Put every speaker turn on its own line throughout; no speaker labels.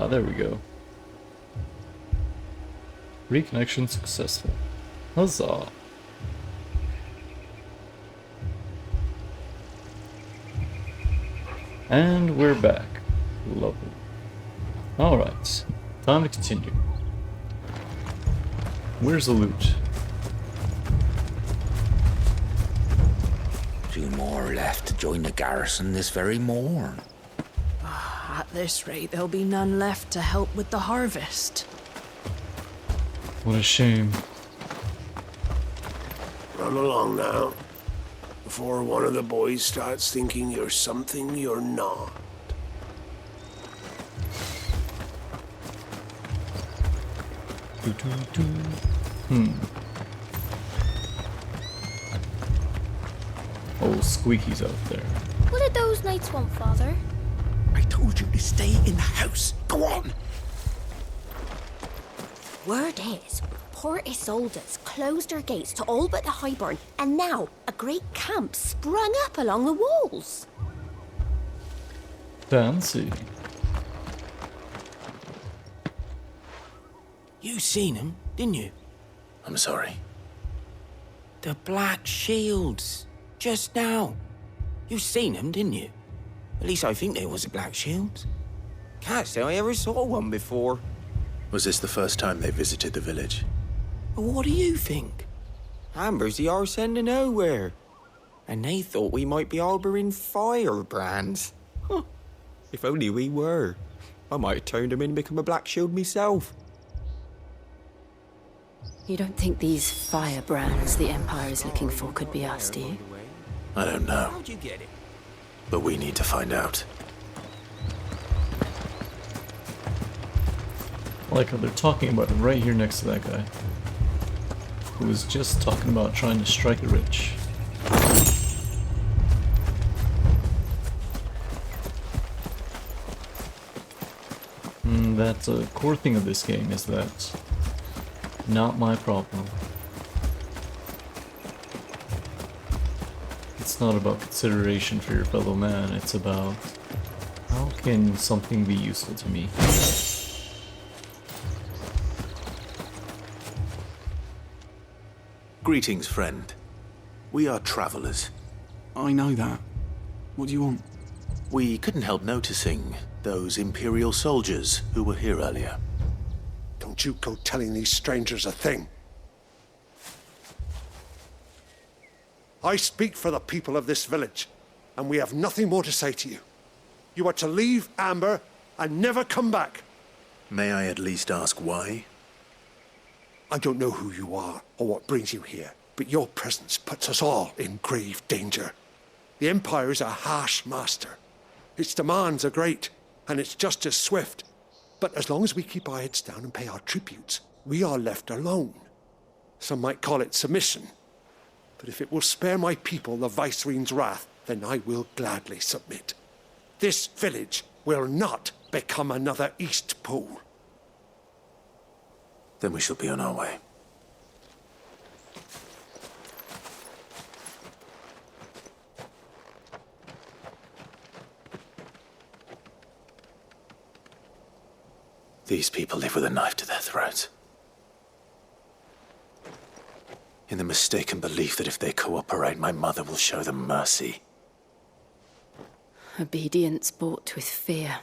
Ah, there we go. Reconnection successful. Huzzah. And we're back. Lovely. Alright. Time to continue. Where's the loot?
2 more left to join the garrison this very morn.
At this rate, there'll be none left to help with the harvest.
What a shame.
Run along now, before one of the boys starts thinking you're something you're not.
Oh, Squeaky's out there.
What did those knights want, Father?
I told you to stay in the house. Go on.
Word is, Port Isolde's closed her gates to all but the Highborn, and now a great camp sprung up along the walls.
Fancy.
You seen him, didn't you? I'm sorry. The Black Shields. Just now. You seen them, didn't you? At least I think they was the Black Shields. Can't say I ever saw one before.
Was this the first time they visited the village?
But what do you think? Amber's the arse end of nowhere. And they thought we might be harbouring firebrands. Huh. If only we were. I might have turned them in and become a Black Shield myself.
You don't think these firebrands the Empire is looking for could be us, do you?
I don't know,
How'd you get it?
but we need to find out.
I like how they're talking about it right here next to that guy, who was just talking about trying to strike it rich. That core thing of this game is that not my problem. It's not about consideration for your fellow man, it's about how can something be useful to me.
Greetings, friend. We are travelers.
I know that. What do you want?
We couldn't help noticing those Imperial soldiers who were here earlier.
Don't you go telling these strangers a thing. I speak for the people of this village, and we have nothing more to say to you. You are to leave Amber and never come back.
May I at least ask why?
I don't know who you are or what brings you here, but your presence puts us all in grave danger. The Empire is a harsh master. Its demands are great, and its justice swift. But as long as we keep our heads down and pay our tributes, we are left alone. Some might call it submission. But if it will spare my people the Viceroy's wrath, then I will gladly submit. This village will not become another East Pool.
Then we shall be on our way. These people live with a knife to their throats, in the mistaken belief that if they cooperate, my mother will show them mercy.
Obedience bought with fear.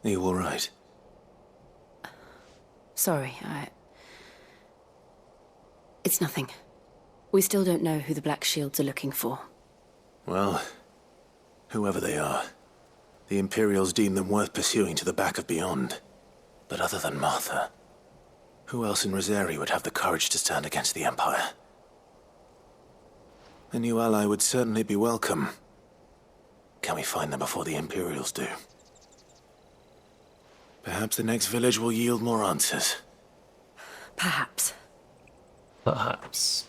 Are you all right?
Sorry, It's nothing. We still don't know who the Black Shields are looking for.
Well, whoever they are, the Imperials deem them worth pursuing to the back of beyond. But other than Martha, who else in Rosari would have the courage to stand against the Empire? A new ally would certainly be welcome. Can we find them before the Imperials do? Perhaps the next village will yield more answers.
Perhaps.
Perhaps.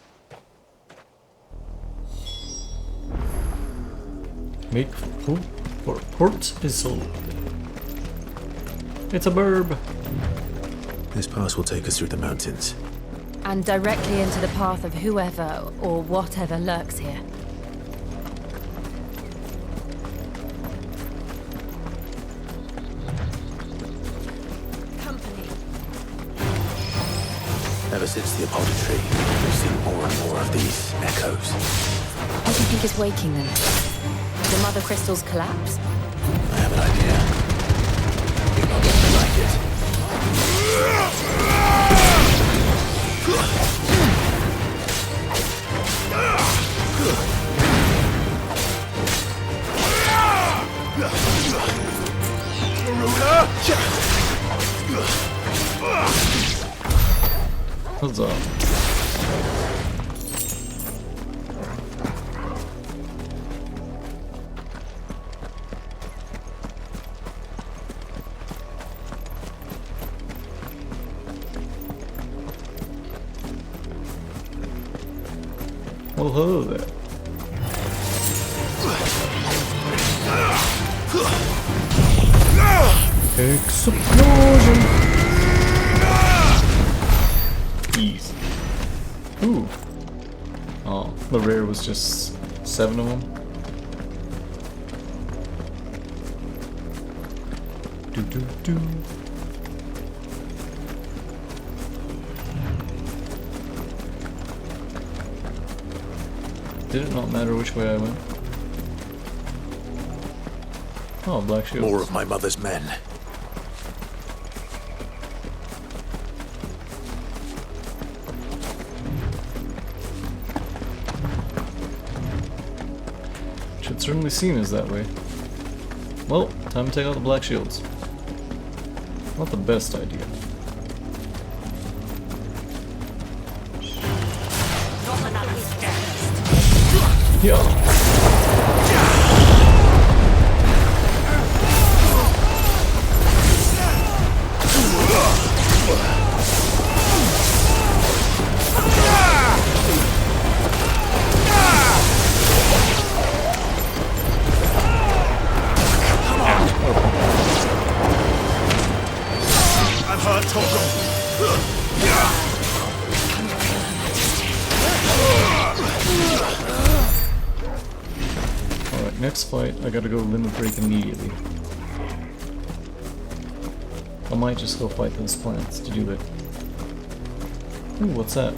Make for Port Isolde. It's a burb.
This pass will take us through the mountains.
And directly into the path of whoever or whatever lurks here.
Ever since the apothecary, we've seen more and more of these echoes.
What do you think is waking them? The mother crystals collapse?
I have an idea. You're not going to like it.
What's up? Well, hello there. Explosion! Easy. Ooh. Oh, the rare was just 7 of them. Do do do. Did it not matter which way I went? Oh, black shields.
More of my mother's men.
Should certainly seem as that way. Well, time to take out the black shields. Not the best idea. Yeah. Alright, next fight, I gotta go limit break immediately. I might just go fight those plants to do it. Ooh, what's that?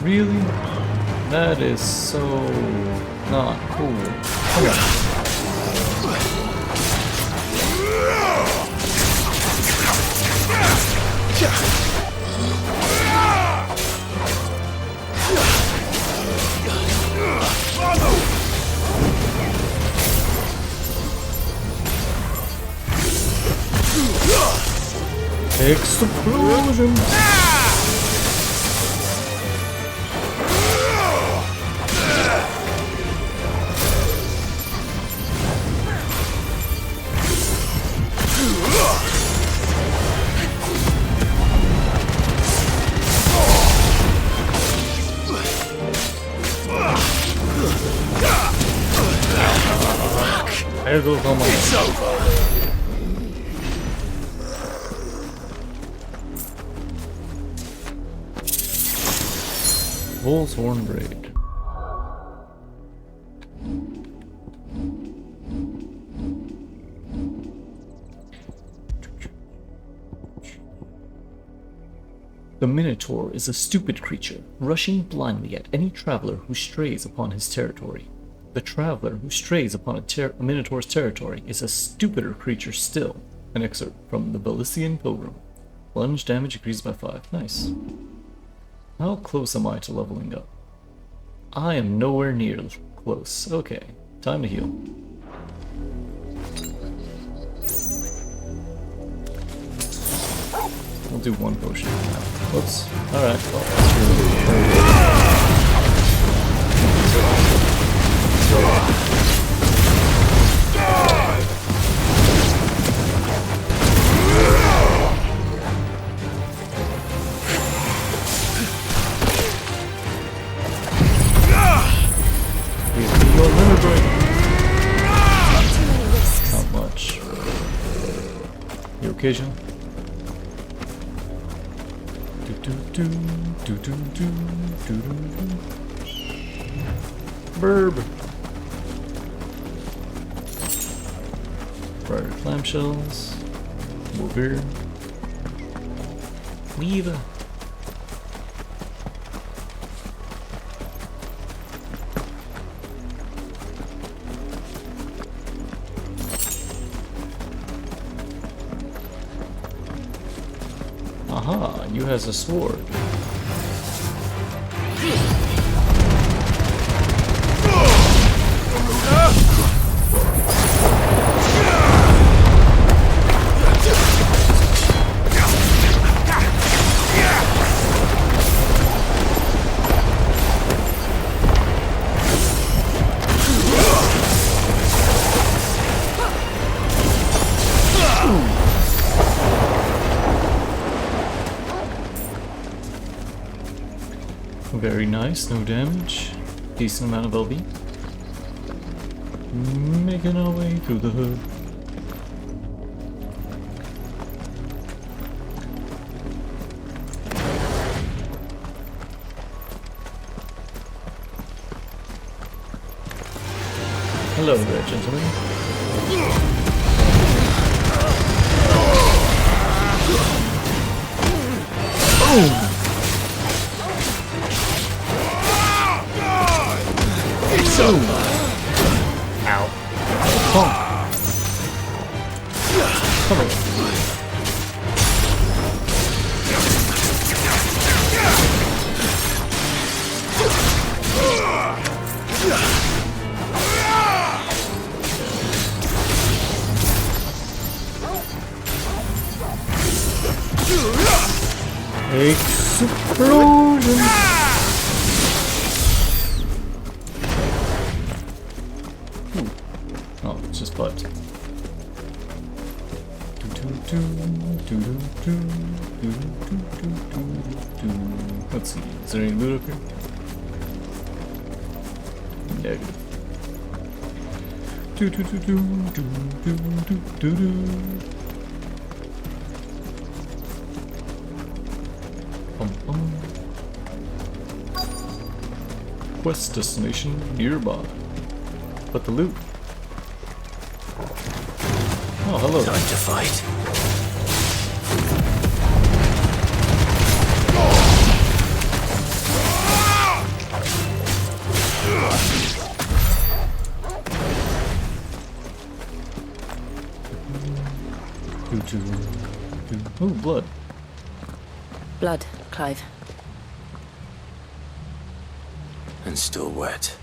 Really? That is so not cool. Come on. Explosion! There goes all my. It's over. Bull's horn braid. The Minotaur is a stupid creature, rushing blindly at any traveler who strays upon his territory. The traveler who strays upon a Minotaur's territory is a stupider creature still. An excerpt from the Bellician Pilgrim. Plunge damage increased by 5. Nice. How close am I to leveling up? I am nowhere near close. Okay, time to heal. We'll do 1 potion now. Whoops. Alright, well, that's really occasion. Burb. Brighter clamshells. More beer. Leave. Aha, you has a sword. Very nice, no damage. Decent amount of LB. Making our way through the hood. Hello there, gentlemen. Boom! So, ow. Bonk. Come on. Explosion! Oh, it's just blood. Let's see, is there any loot up here? Negative. Quest destination nearby. But the loot. Oh, hello.
Time to fight.
Oh, blood.
Blood, Clive.
And still wet.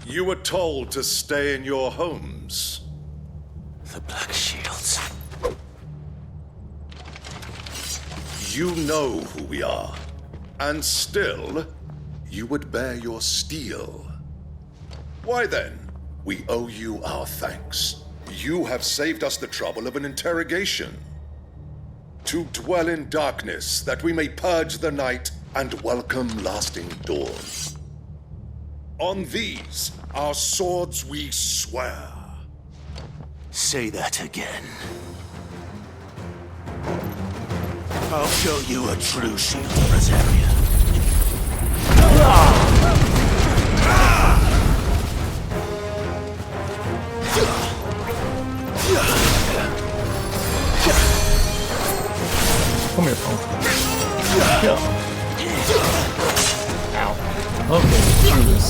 You were told to stay in your homes.
The Black Shields.
You know who we are. And still, you would bear your steel. Why then, we owe you our thanks. You have saved us the trouble of an interrogation. To dwell in darkness, that we may purge the night and welcome lasting dawn. On these, our swords we swear.
Say that again. I'll show you a true shield of Rosaria.
Come here, punk. Yeah. Ow. Okay, screw this.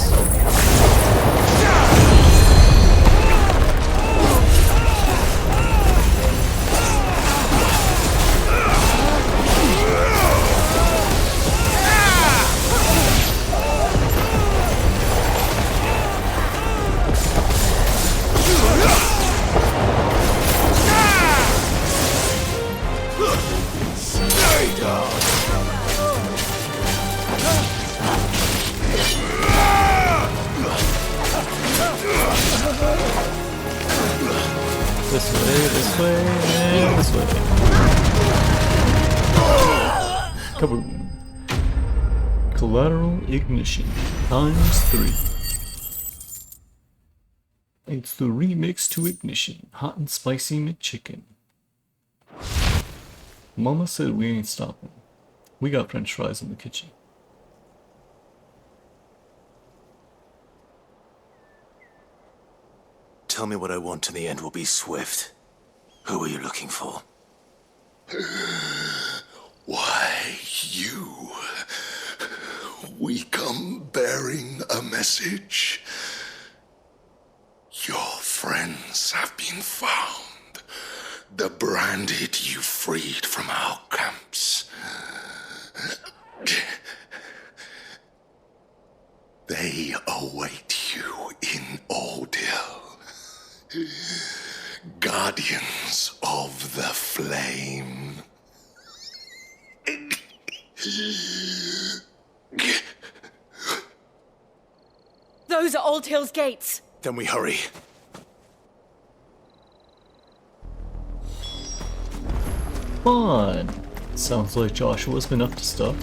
This way, and this way. Kaboom. Collateral ignition times 3. It's the remix to ignition. Hot and spicy McChicken. Mama said we ain't stopping. We got french fries in the kitchen.
Tell me what I want and the end will be swift. Who are you looking for?
Why, you. We come bearing a message. Your friends have been found. The branded you freed from our camps. They await you in Ordeal. Guardians of the Flame.
Those are Old Hill's gates.
Then we hurry.
Fun! Sounds like Joshua's been up to stuff.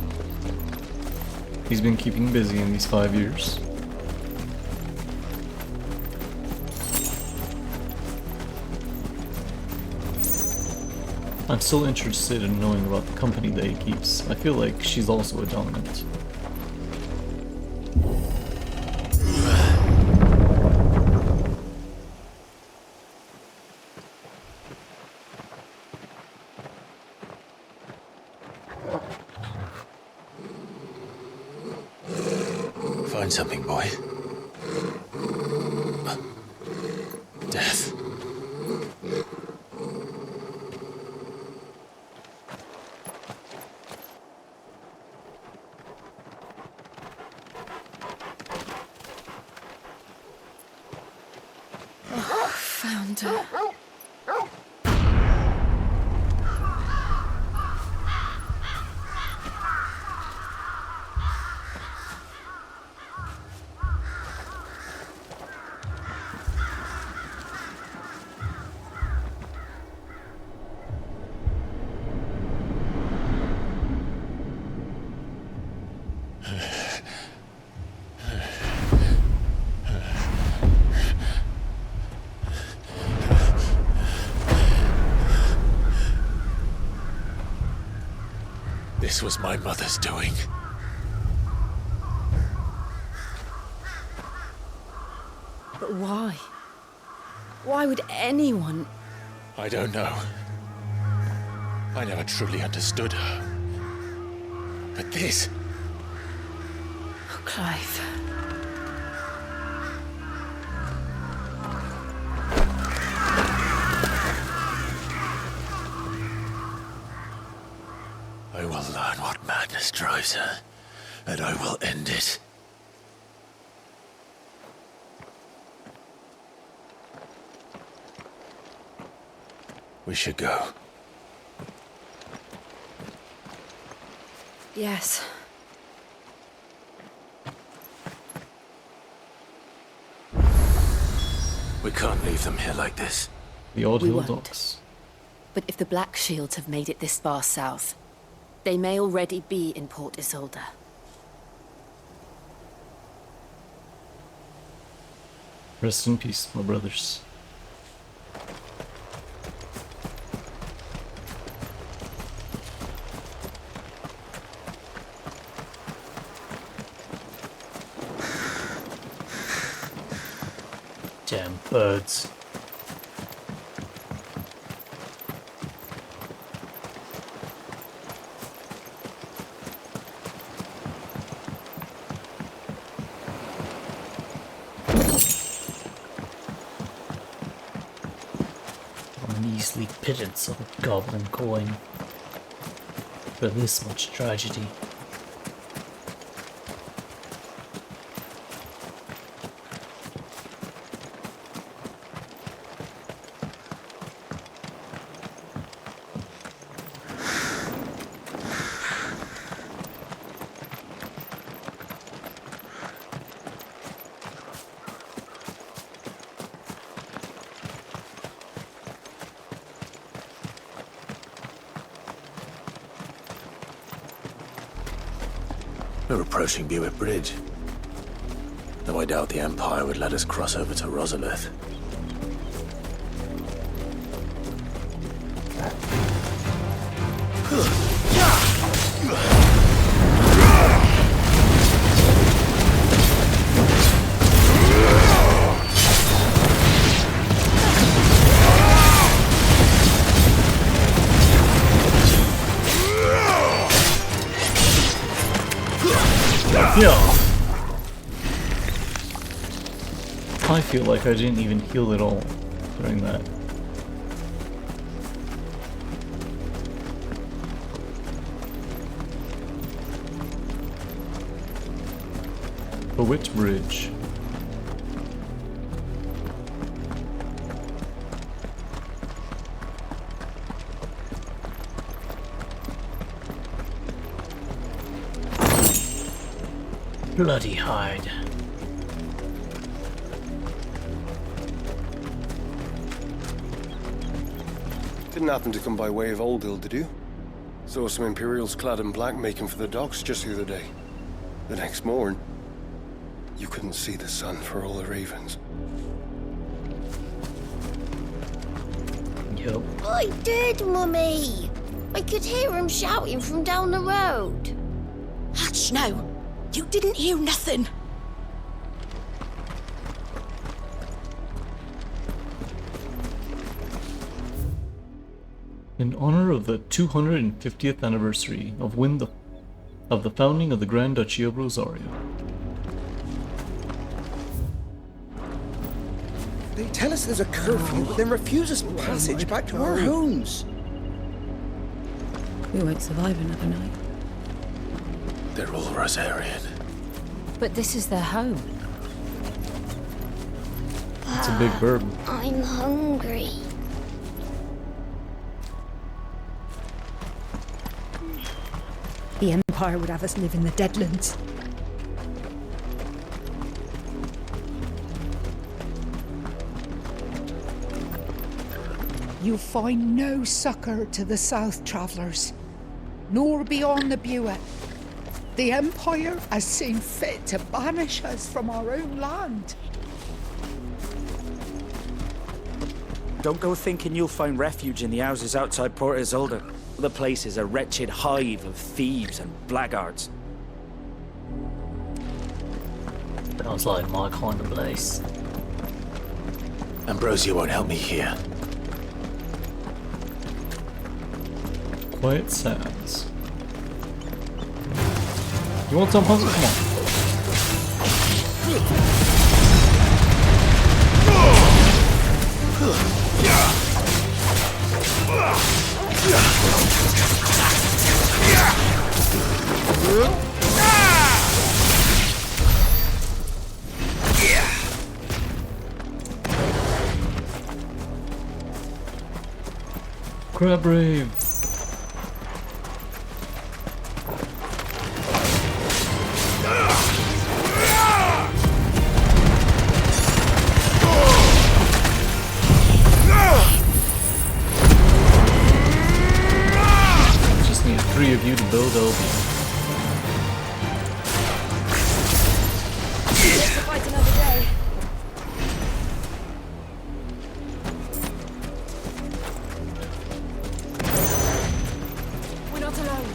He's been keeping busy in these 5 years. I'm still interested in knowing about the company that he keeps. I feel like she's also a dominant.
Find something, boy. Death.
Found her.
This was my mother's doing.
But why? Why would anyone...
I don't know. I never truly understood her. But this...
Oh, Clive.
I will learn what madness drives her, and I will end it. We should go.
Yes.
We can't leave them here like this.
The Old
We
Hill
won't.
Docks.
But if the Black Shields have made it this far south, they may already be in Port Isolde.
Rest in peace, my brothers. Damn birds. A measly pittance of a goblin coin for this much tragedy.
We're approaching Buick Bridge. Though I doubt the Empire would let us cross over to Rosalith.
Yeah. I feel like I didn't even heal at all during that. The Wit Bridge. Bloody hide.
Didn't happen to come by way of Oldhill, did you? Saw some Imperials clad in black making for the docks just the other day. The next morn, you couldn't see the sun for all the ravens.
Yep.
I did, Mummy. I could hear him shouting from down the road.
Hush now. You didn't hear nothing.
In honor of the 250th anniversary of the founding of the Grand Duchy of Rosario.
They tell us there's a curfew, but then refuse us passage back to our homes.
We won't survive another night.
They're all Rosarian.
But this is their home.
It's a big verb.
I'm hungry.
The Empire would have us live in the Deadlands.
You'll find no succor to the south travellers, nor beyond the Buet. The Empire has seen fit to banish us from our own land.
Don't go thinking you'll find refuge in the houses outside Port Isolde. The place is a wretched hive of thieves and blackguards.
Sounds like my kind of place.
Ambrosia won't help me here.
Quiet Sands. You want some puzzle? Come on. Crab Brave. Just need 3 of you to build LB.
Let's fight another day. We're not alone.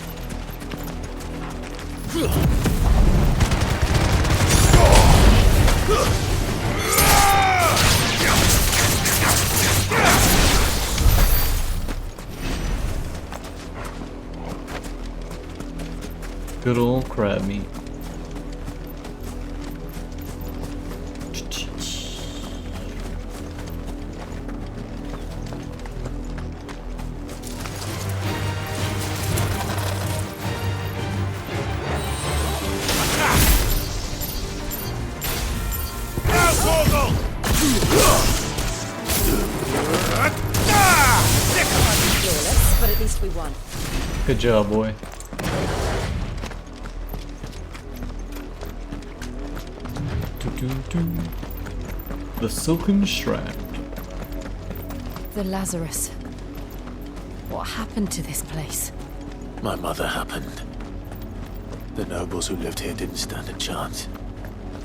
Good old crab meat.
But at least we won.
Good job, boy. The Silken Strand.
The Lazarus. What happened to this place?
My mother happened. The nobles who lived here didn't stand a chance.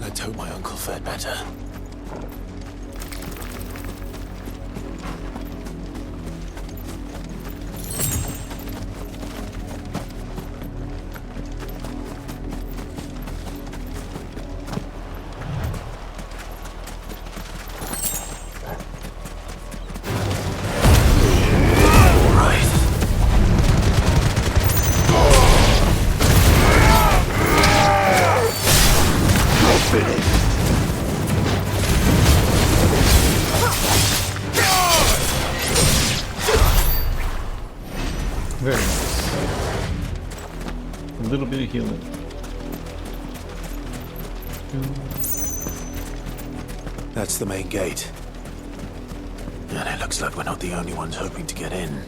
Let's hope my uncle fared better.
Very nice. A little bit of healing.
That's the main gate. And it looks like we're not the only ones hoping to get in.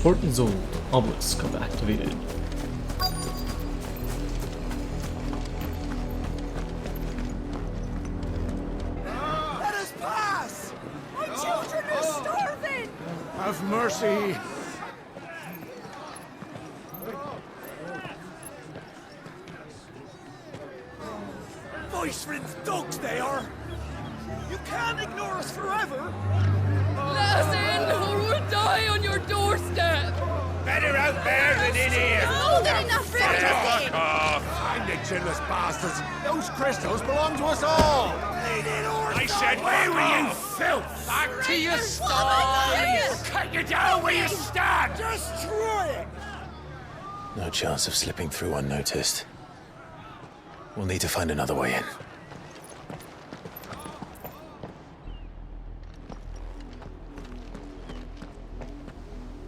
Port is old. Obelisk activated.
Let us pass! My children are starving!
Have mercy.
Voice-rinsed dogs they are! You can't ignore us forever!
Let us in, or we'll die on your doorstep!
Better out there than in here!
More than enough for
Fuck off! Find the chinless bastards! Those crystals belong to us all! I said, where were you, filth? Back to your sties! We'll cut you down where you stand! Destroy it!
No chance of slipping through unnoticed. We'll need to find another way in.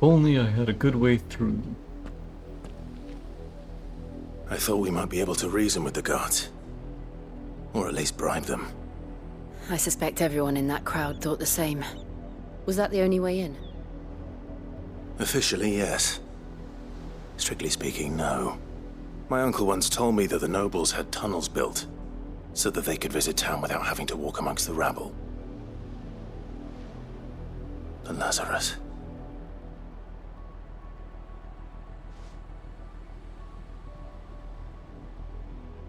Only I had a good way through.
I thought we might be able to reason with the guards. Or at least bribe them.
I suspect everyone in that crowd thought the same. Was that the only way in?
Officially, yes. Strictly speaking, no. My uncle once told me that the nobles had tunnels built, so that they could visit town without having to walk amongst the rabble. The Lazarus.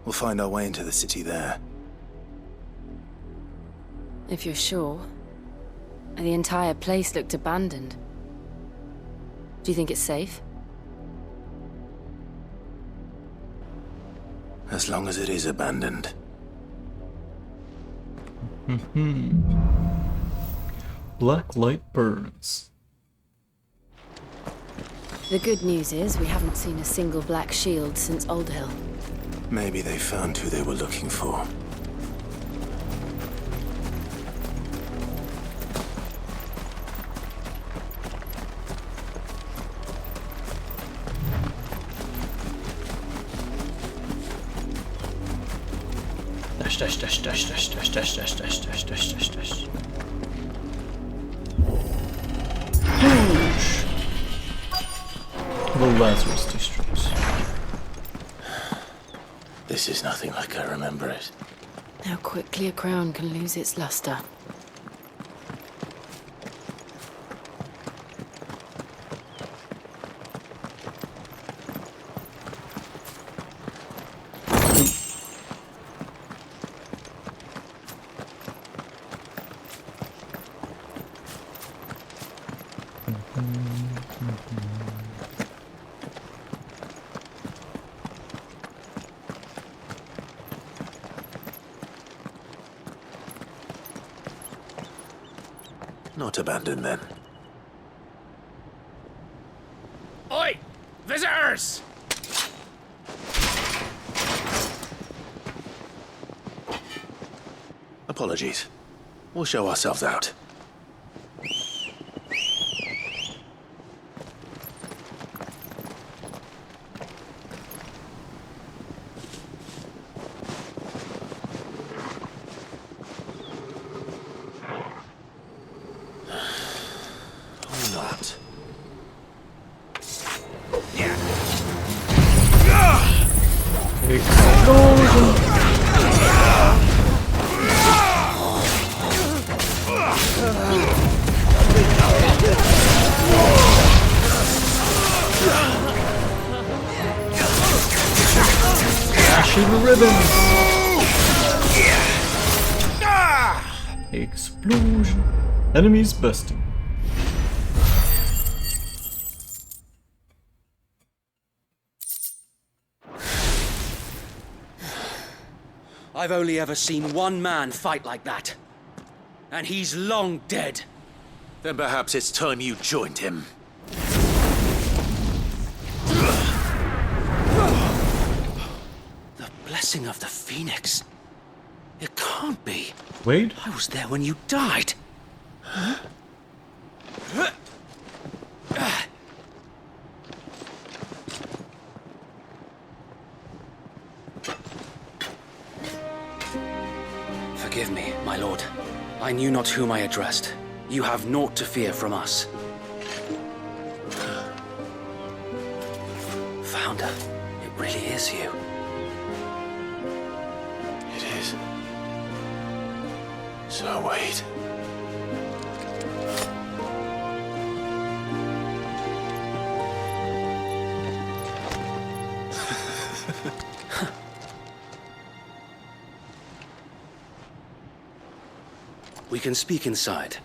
We'll find our way into the city there.
If you're sure. The entire place looked abandoned. Do you think it's safe?
As long as it is abandoned.
Black light burns.
The good news is we haven't seen a single black shield since Old Hill.
Maybe they found who they were looking for.
Dash, dash, dash, dash, dash, dash, dash, dash, dash, dash, dash, dash. Whoosh! The Lazarus District.
This is nothing like I remember it.
How quickly a crown can lose its luster.
Not abandoned, then.
Oi! Visitors!
Apologies. We'll show ourselves out.
Explosion! Flashing ribbons! Explosion! Enemies busting.
I've only ever seen one man fight like that. And he's long dead.
Then perhaps it's time you joined him.
The blessing of the Phoenix. It can't be.
Wait.
I was there when you died. Forgive me, my lord. I knew not whom I addressed. You have naught to fear from us. Founder, it really is you.
It is. So wait.
We can speak inside.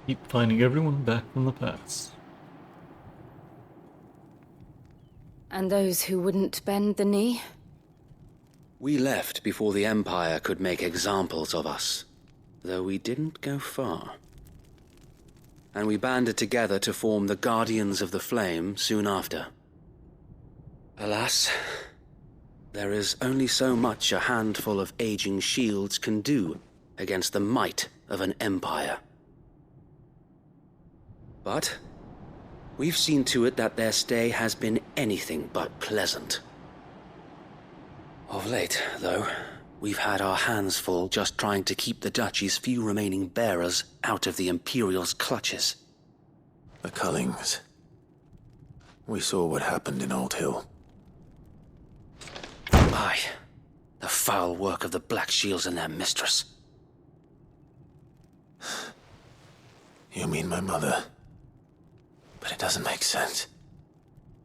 Keep finding everyone back from the past.
And those who wouldn't bend the knee?
We left before the Empire could make examples of us, though we didn't go far. And we banded together to form the Guardians of the Flame soon after. Alas, there is only so much a handful of aging shields can do against the might of an empire. But we've seen to it that their stay has been anything but pleasant. Of late, though, we've had our hands full just trying to keep the Duchy's few remaining bearers out of the Imperial's clutches.
The Cullings. We saw what happened in Old Hill.
Aye. The foul work of the Black Shields and their mistress.
You mean my mother? But it doesn't make sense.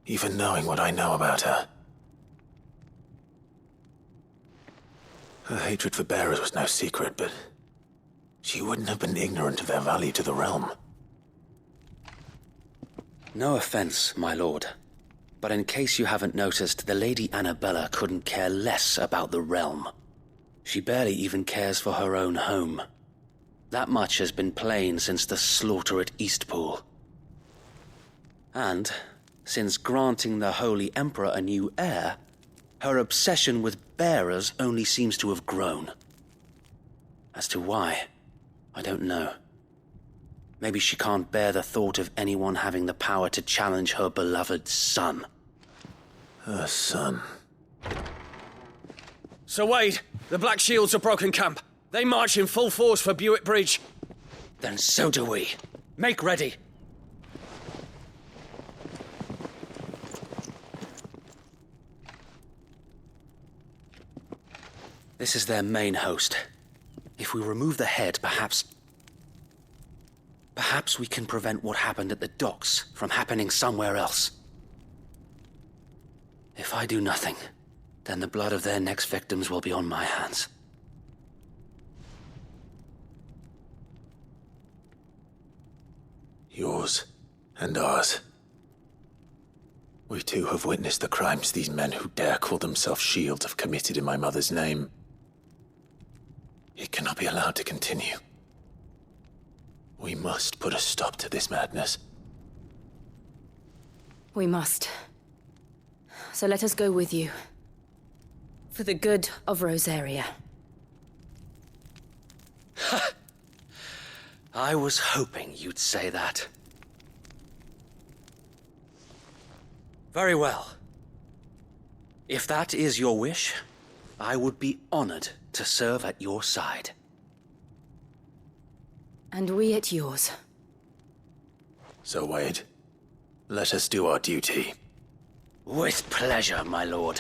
Even knowing what I know about her. Her hatred for bearers was no secret, but she wouldn't have been ignorant of their value to the realm.
No offense, my lord, but in case you haven't noticed, the Lady Annabella couldn't care less about the realm. She barely even cares for her own home. That much has been plain since the slaughter at Eastpool. And, since granting the Holy Emperor a new heir, her obsession with bearers only seems to have grown. As to why, I don't know. Maybe she can't bear the thought of anyone having the power to challenge her beloved son.
Her son.
Sir Wade, the Black Shields have broken camp. They march in full force for Buick Bridge. Then so do we. Make ready. This is their main host. If we remove the head, perhaps we can prevent what happened at the docks from happening somewhere else. If I do nothing, then the blood of their next victims will be on my hands.
Yours and ours. We too have witnessed the crimes these men who dare call themselves shields have committed in my mother's name. It cannot be allowed to continue. We must put a stop to this madness.
We must. So let us go with you. For the good of Rosaria.
I was hoping you'd say that. Very well. If that is your wish, I would be honored to serve at your side.
And we at yours.
So, Wade, let us do our duty.
With pleasure, my lord.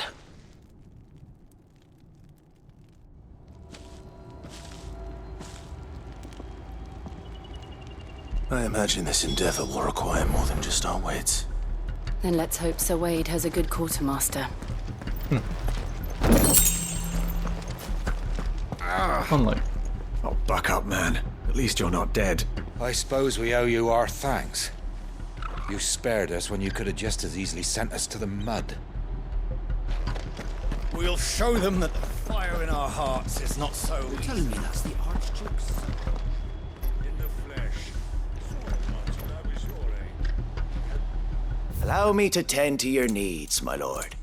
I imagine this endeavor will require more than just our wits.
Then let's hope Sir Wade has a good quartermaster.
Unlike.
Oh, buck up, man. At least you're not dead.
I suppose we owe you our thanks. You spared us when you could have just as easily sent us to the mud. We'll show them that the fire in our hearts is not so...
You're telling me that's the Archduke's son?
In the flesh.
Allow me to tend to your needs, my lord.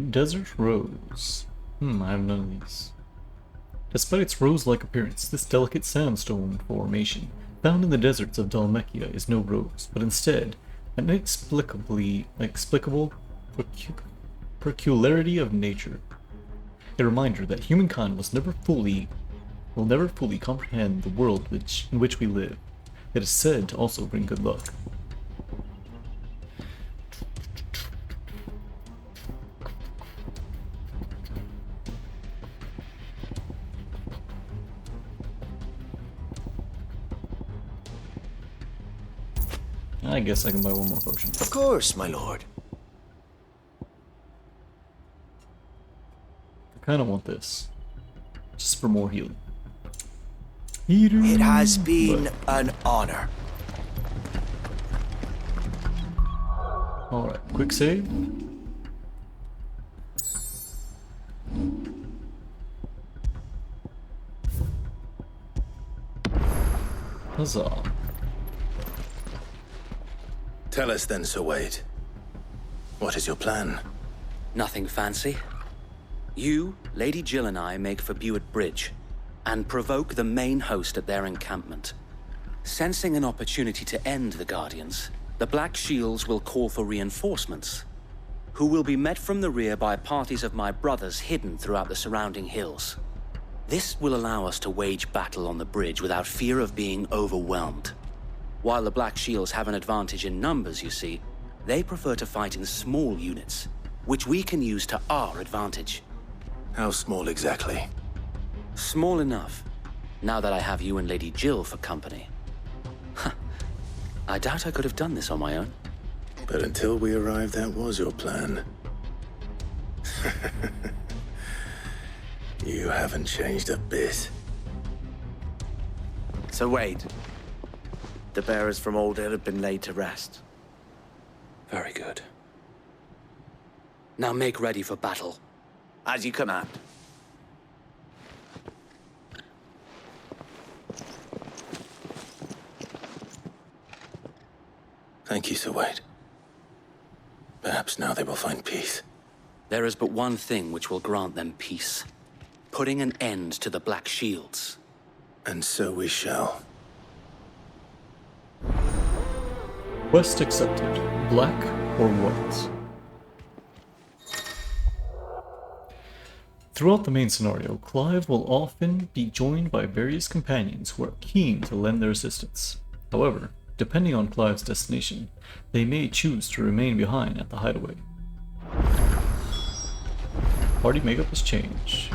Desert Rose. I have none of these. Despite its rose-like appearance, this delicate sandstone formation found in the deserts of Dhalmekia is no rose, but instead an inexplicable peculiarity of nature. A reminder that humankind will never fully comprehend the world in which we live. It is said to also bring good luck. I guess I can buy one more potion.
Of course, my lord.
I kind of want this. Just for more healing.
It has been an honor.
Alright, quick save. Huzzah.
Tell us then, Sir Wade. What is your plan?
Nothing fancy. You, Lady Jill and I make for Buett Bridge and provoke the main host at their encampment. Sensing an opportunity to end the Guardians, the Black Shields will call for reinforcements, who will be met from the rear by parties of my brothers hidden throughout the surrounding hills. This will allow us to wage battle on the bridge without fear of being overwhelmed. While the Black Shields have an advantage in numbers, you see, they prefer to fight in small units, which we can use to our advantage.
How small exactly?
Small enough, now that I have you and Lady Jill for company. I doubt I could have done this on my own.
But until we arrived, that was your plan. You haven't changed a bit.
Sir Wade, the bearers from Old Hill have been laid to rest.
Very good. Now make ready for battle.
As you command.
Thank you, Sir Wade. Perhaps now they will find peace.
There is but one thing which will grant them peace. Putting an end to the Black Shields.
And so we shall.
Quest accepted. Black or white? Throughout the main scenario, Clive will often be joined by various companions who are keen to lend their assistance. However, depending on Clive's destination, they may choose to remain behind at the hideaway. Party makeup has changed.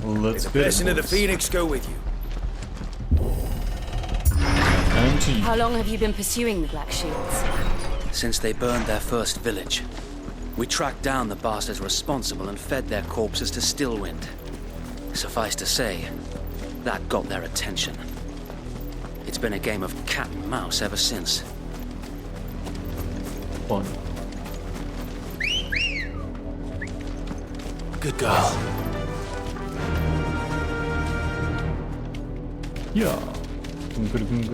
Let's
May the blessing of the Phoenix go with you.
And to you.
How long have you been pursuing the Black Shields?
Since they burned their first village. We tracked down the bastards responsible and fed their corpses to Stillwind. Suffice to say, that got their attention. It's been a game of cat and mouse ever since.
Fun.
Good girl.
Yeah.
Look at me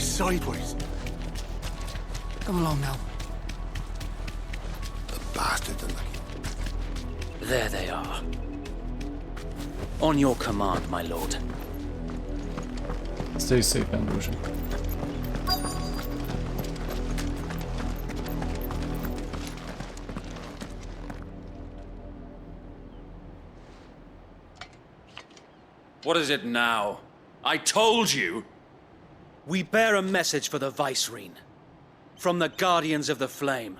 sideways.
Come along now.
The bastards are lucky.
There they are. On your command, my lord.
Stay safe, Ambrosia.
What is it now? I told you!
We bear a message for the Vicereine. From the Guardians of the Flame.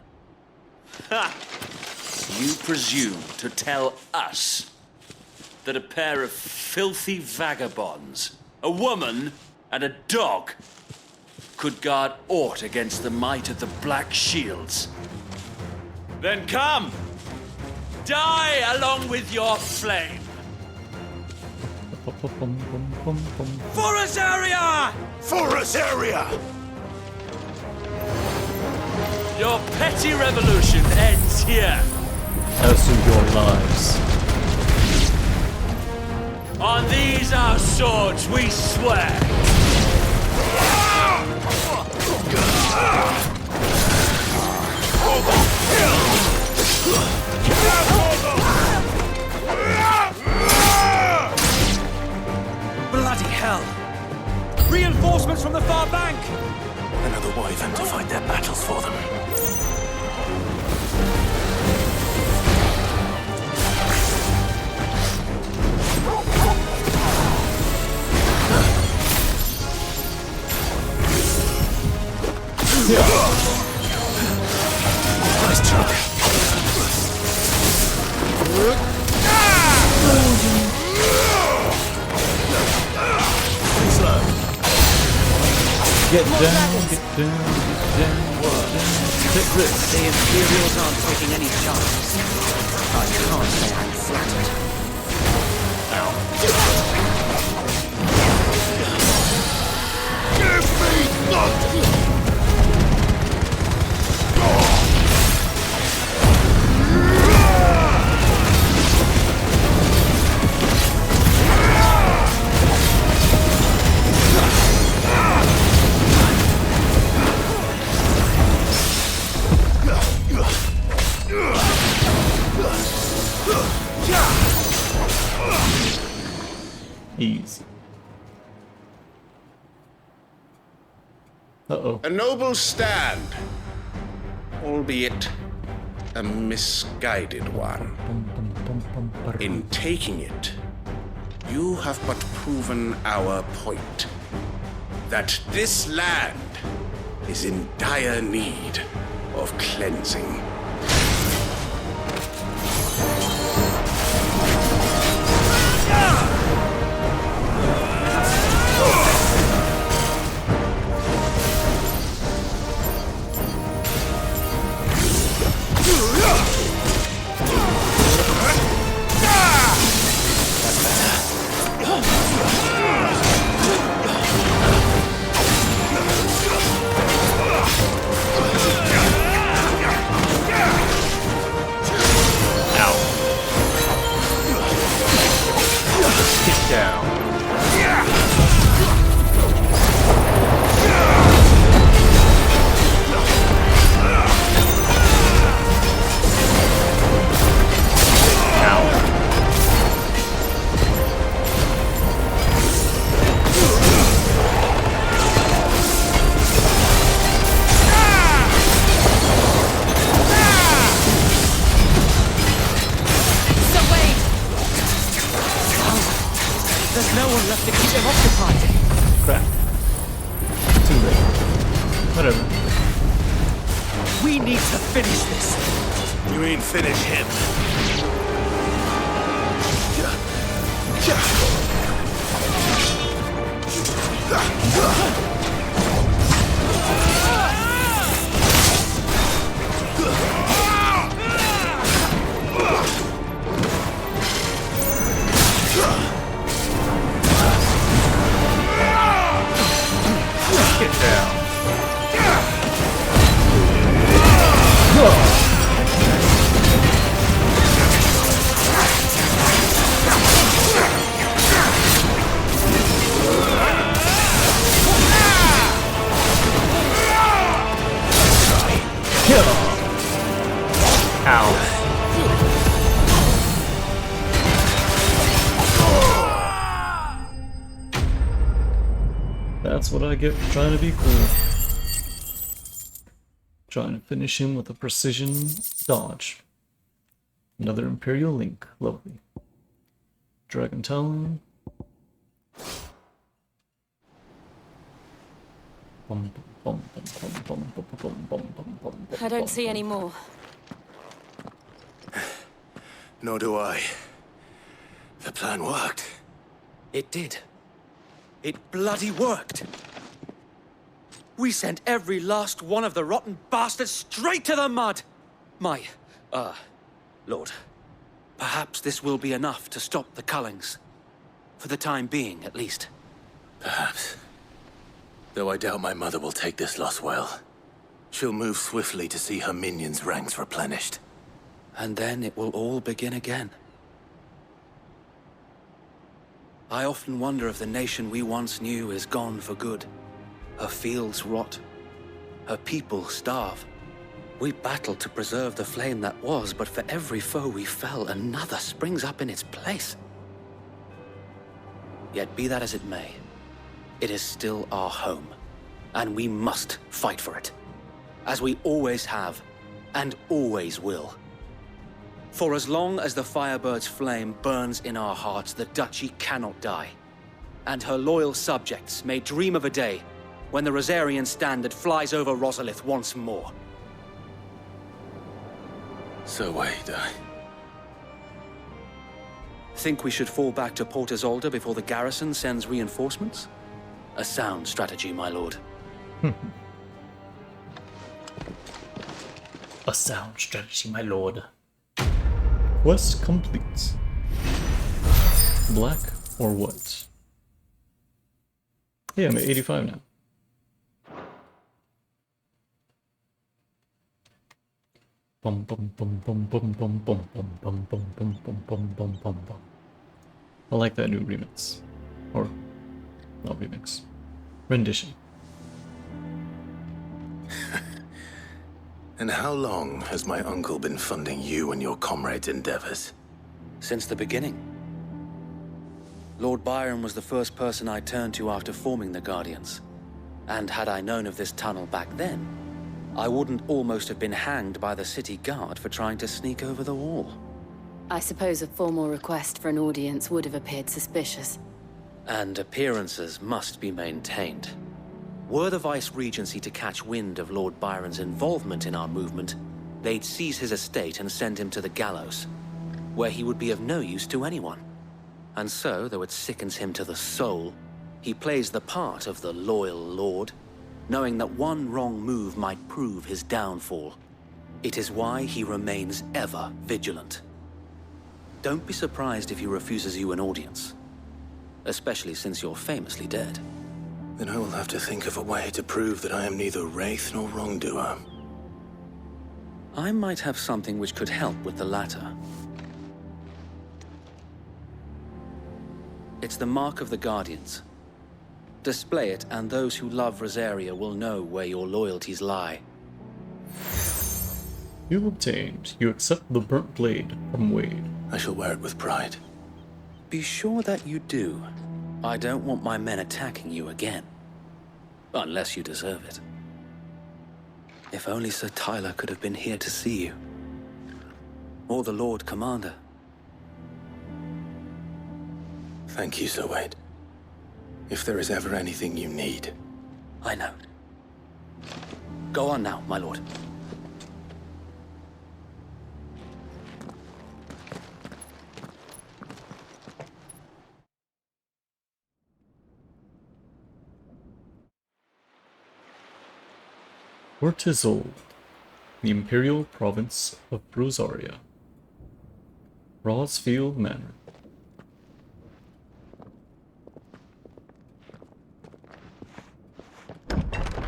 Ha! You presume to tell us that a pair of filthy vagabonds, a woman and a dog, could guard aught against the might of the Black Shields? Then come! Die along with your flame! For Azaria!
For Azaria!
Your petty revolution ends here.
As do your lives.
On these our swords we swear.
Bloody hell! Reinforcements from the far bank!
Another wyvern to fight their battles for them. Nice job.
Get down, get down, get down.
The Imperials aren't taking any chances. I can't say I'm flattered.
Give me nothing!
Easy. Uh-oh.
A noble stand, albeit a misguided one. In taking it, you have but proven our point. That this land is in dire need of cleansing.
That's what I get for trying to be cool. Trying to finish him with a precision dodge. Another Imperial Link. Lovely. Dragon Talon.
I don't see any more.
Nor do I. The plan worked.
It did. It bloody worked. We sent every last one of the rotten bastards straight to the mud! Lord. Perhaps this will be enough to stop the Cullings. For the time being, at least.
Perhaps. Though I doubt my mother will take this loss well. She'll move swiftly to see her minions' ranks replenished.
And then it will all begin again. I often wonder if the nation we once knew is gone for good. Her fields rot. Her people starve. We battled to preserve the flame that was, but for every foe we fell, another springs up in its place. Yet be that as it may, it is still our home, and we must fight for it, as we always have, and always will. For as long as the Firebird's flame burns in our hearts, the Duchy cannot die, and her loyal subjects may dream of a day when the Rosarian standard flies over Rosalith once more.
So wait,
Think we should fall back to Port Isolde before the garrison sends reinforcements? A sound strategy, my lord.
A sound strategy, my lord. Quest complete. Black or white? Yeah, I'm at 85 now. Bum bum bum bum bum bum bum bum bum bum bum bum bum bum bum bum. I like that new remix. Or not remix. Rendition.
And how long has my uncle been funding you and your comrades' endeavors?
Since the beginning. Lord Byron was the first person I turned to after forming the Guardians. And had I known of this tunnel back then, I wouldn't almost have been hanged by the city guard for trying to sneak over the wall.
I suppose a formal request for an audience would have appeared suspicious.
And appearances must be maintained. Were the Vice-Regency to catch wind of Lord Byron's involvement in our movement, they'd seize his estate and send him to the gallows, where he would be of no use to anyone. And so, though it sickens him to the soul, he plays the part of the loyal lord, knowing that one wrong move might prove his downfall. It is why he remains ever vigilant. Don't be surprised if he refuses you an audience, especially since you're famously dead.
Then I will have to think of a way to prove that I am neither wraith nor wrongdoer.
I might have something which could help with the latter. It's the mark of the Guardians. Display it, and those who love Rosaria will know where your loyalties lie.
You obtained. You accept the burnt blade from Wade.
I shall wear it with pride.
Be sure that you do. I don't want my men attacking you again. Unless you deserve it. If only Sir Tyler could have been here to see you. Or the Lord Commander.
Thank you, Sir Wade. If there is ever anything you need.
I know. Go on now, my lord.
Port Isolde, the Imperial Province of Rosaria. Rosfield Manor.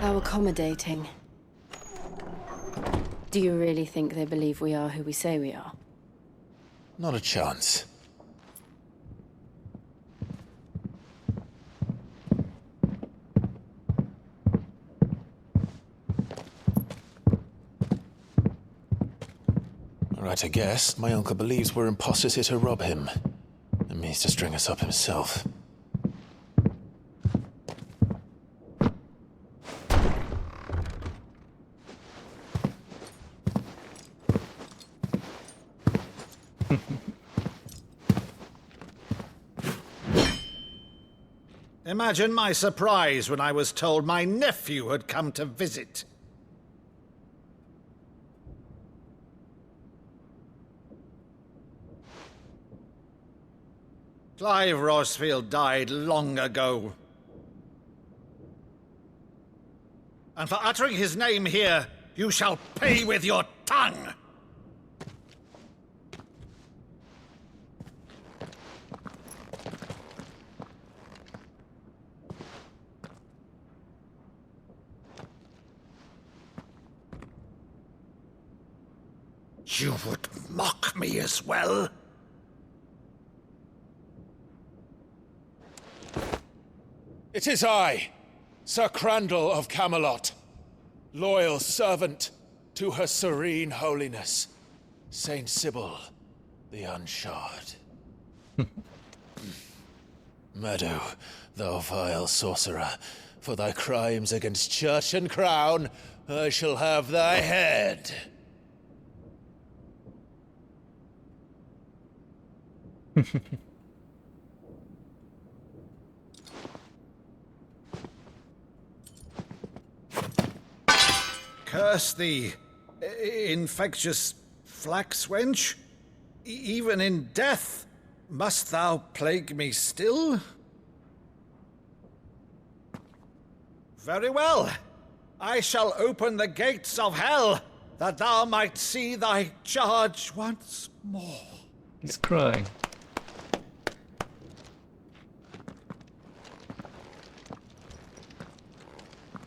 How accommodating. Do you really think they believe we are who we say we are?
Not a chance. Right, I guess. My uncle believes we're imposters here to rob him. And means to string us up himself.
Imagine my surprise when I was told my nephew had come to visit. Clive Rosfield died long ago. And for uttering his name here, you shall pay with your tongue! You would mock me as well?
It is I, Sir Crandall of Camelot, loyal servant to Her Serene Holiness, Saint Sybil the Unshod. Meadow, thou vile sorcerer, for thy crimes against church and crown, I shall have thy head.
Curse thee, infectious flax wench. Even in death, must thou plague me still? Very well. I shall open the gates of hell, that thou might see thy charge once more.
He's crying.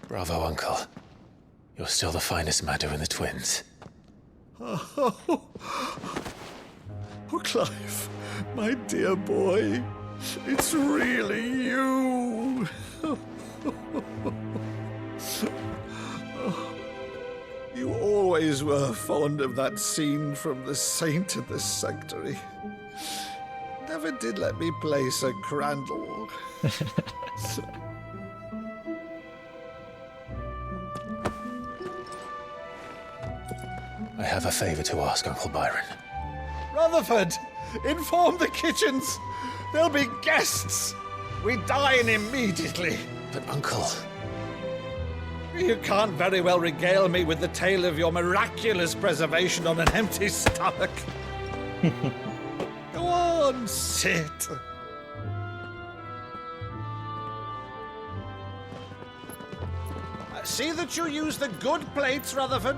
Bravo, Uncle. You're still the finest Maddo in the twins.
Oh, Clive, my dear boy, it's really you. You always were fond of that scene from The Saint and the Sanctuary. Never did let me play Sir Crandall.
I have a favor to ask, Uncle Byron.
Rutherford, inform the kitchens. There'll be guests. We dine immediately.
But, Uncle...
You can't very well regale me with the tale of your miraculous preservation on an empty stomach. Go on, sit. See that you use the good plates, Rutherford.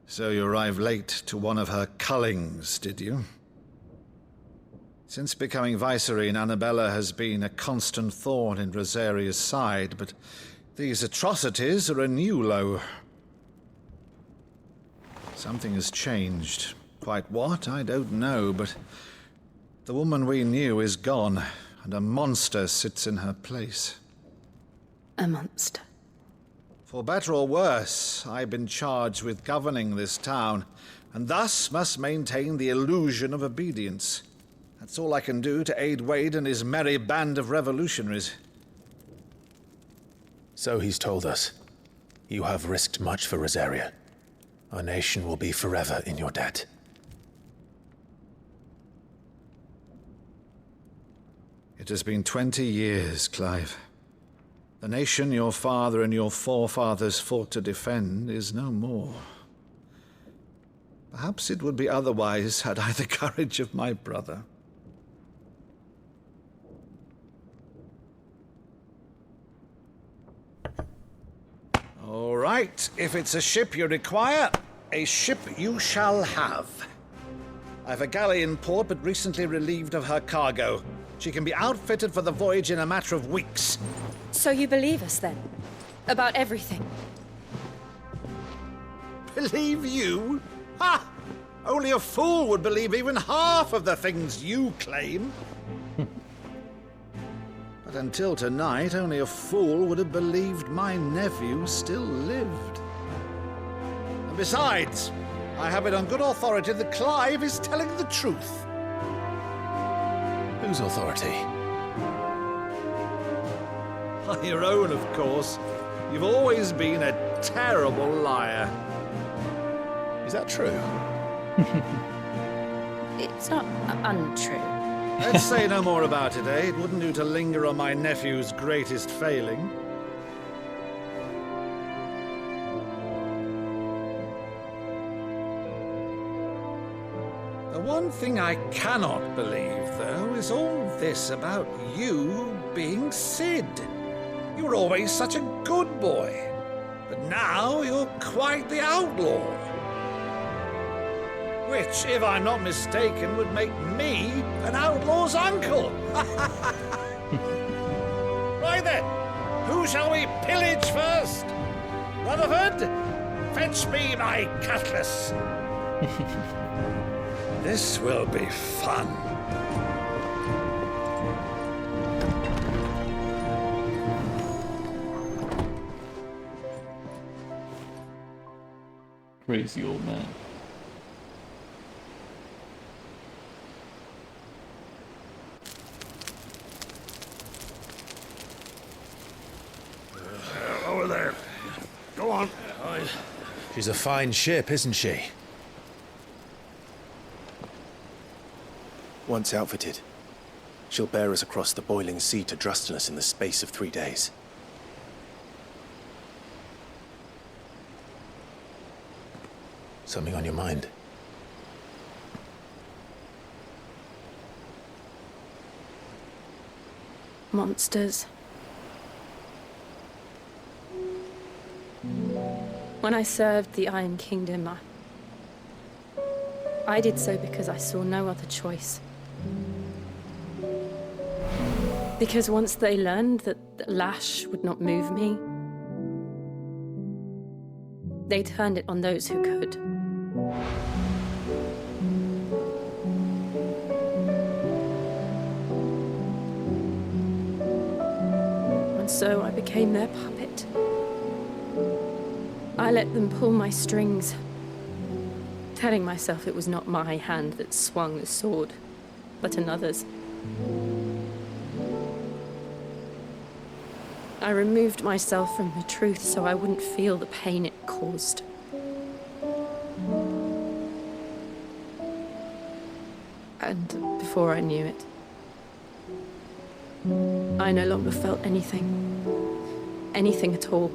So you arrived late to one of her cullings, did you? Since becoming Vicereine, Annabella has been a constant thorn in Rosaria's side, but these atrocities are a new low. Something has changed. Quite what, I don't know, but the woman we knew is gone, and a monster sits in her place.
A monster?
For better or worse, I've been charged with governing this town, and thus must maintain the illusion of obedience. That's all I can do to aid Wade and his merry band of revolutionaries.
So he's told us. You have risked much for Rosaria. Our nation will be forever in your debt.
It has been 20 years, Clive. The nation your father and your forefathers fought to defend is no more. Perhaps it would be otherwise had I the courage of my brother. All right, if it's a ship you require, a ship you shall have. I've a galley in port, but recently relieved of her cargo. She can be outfitted for the voyage in a matter of weeks.
So you believe us, then? About everything?
Believe you? Ha! Only a fool would believe even half of the things you claim. But until tonight, only a fool would have believed my nephew still lived. And besides, I have it on good authority that Clive is telling the truth.
Whose authority?
Your own, of course. You've always been a terrible liar.
Is that true?
It's not untrue.
Let's say no more about it, eh? It wouldn't do to linger on my nephew's greatest failing. The one thing I cannot believe, though, is all this about you being Sid. You were always such a good boy, but now you're quite the outlaw. Which, if I'm not mistaken, would make me an outlaw's uncle. Right then, who shall we pillage first? Rutherford, fetch me my cutlass. This will be fun.
Crazy old man.
Over there. Go on.
She's a fine ship, isn't she?
Once outfitted, she'll bear us across the boiling sea to Drustinus in the space of 3 days. Something on your mind?
Monsters. When I served the Iron Kingdom, I did so because I saw no other choice. Because once they learned that the lash would not move me, they turned it on those who could. And so I became their puppet. I let them pull my strings, telling myself it was not my hand that swung the sword, but another's. I removed myself from the truth so I wouldn't feel the pain it caused. And before I knew it, I no longer felt anything. Anything at all.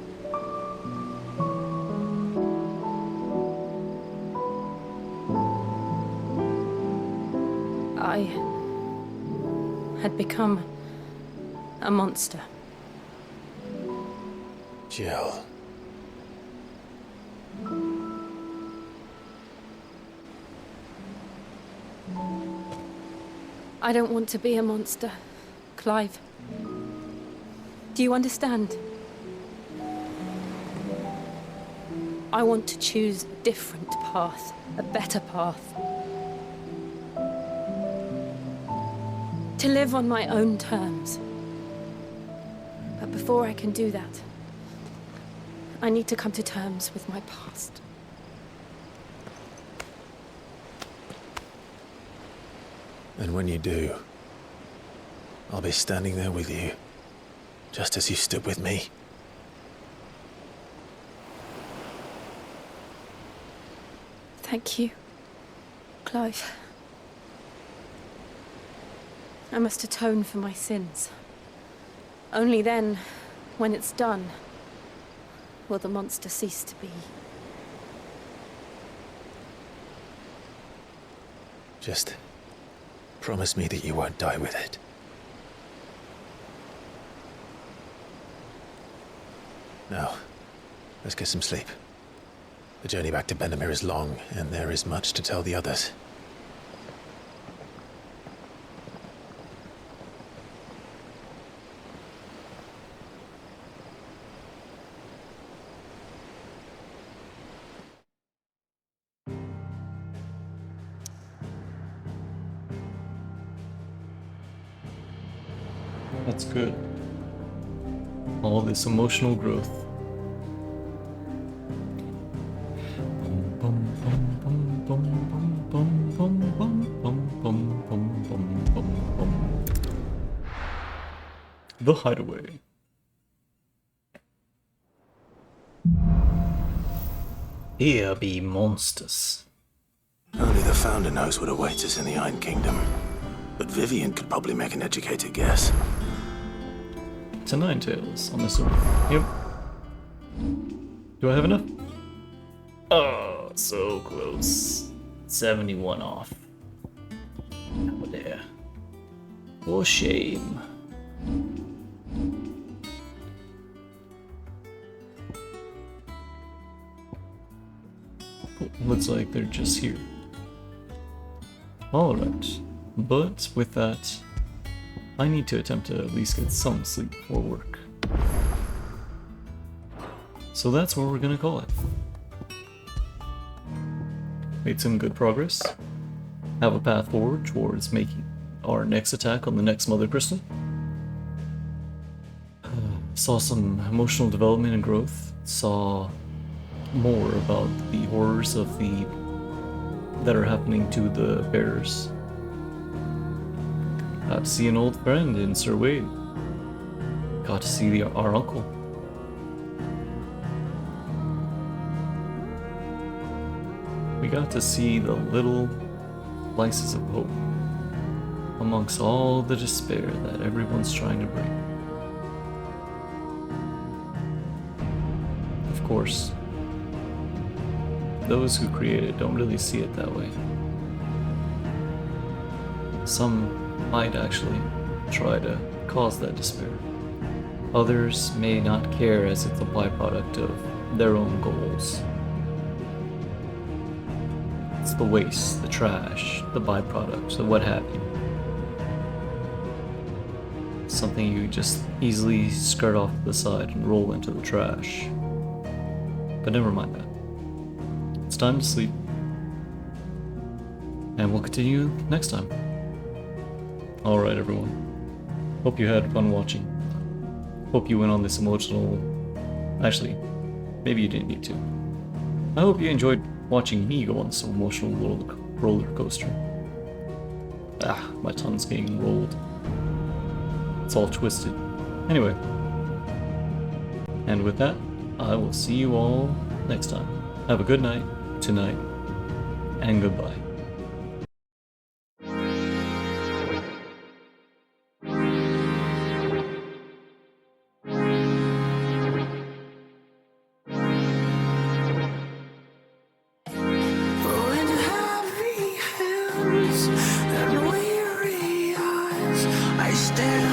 I had become a monster.
Jill.
I don't want to be a monster, Clive. Do you understand? I want to choose a different path, a better path. To live on my own terms. But before I can do that, I need to come to terms with my past.
And when you do, I'll be standing there with you, just as you stood with me.
Thank you, Clive. I must atone for my sins. Only then, when it's done, will the monster cease to be.
Just promise me that you won't die with it. Now, let's get some sleep. The journey back to Benamir is long, and there is much to tell the others.
That's good. All this emotional growth. The Hideaway. Here be monsters.
Only the Founder knows what awaits us in the Iron Kingdom. But Vivian could probably make an educated guess.
To Ninetales, I'm assuming. Yep. Do I have enough? Oh, so close. 71 off. Oh dear. For shame. Looks like they're just here. Alright. But with that, I need to attempt to at least get some sleep before work. So that's where we're gonna call it. Made some good progress. Have a path forward towards making our next attack on the next Mother Crystal. Saw some emotional development and growth. Saw more about the horrors of that are happening to the bearers. Got to see an old friend in Sir Wade. Got to see our uncle. We got to see the little slices of hope amongst all the despair that everyone's trying to bring. Of course, those who create it don't really see it that way. Some might actually try to cause that despair. Others may not care as it's a byproduct of their own goals. It's the waste, the trash, the byproduct, the what have you. Something you just easily skirt off to the side and roll into the trash. But never mind that. It's time to sleep. And we'll continue next time. Alright everyone. Hope you had fun watching. Hope you went on this emotional... Actually, maybe you didn't need to. I hope you enjoyed watching me go on some emotional roller coaster. Ah, my tongue's getting rolled. It's all twisted. Anyway. And with that, I will see you all next time. Have a good night, tonight, and goodbye.
And weary eyes, I stare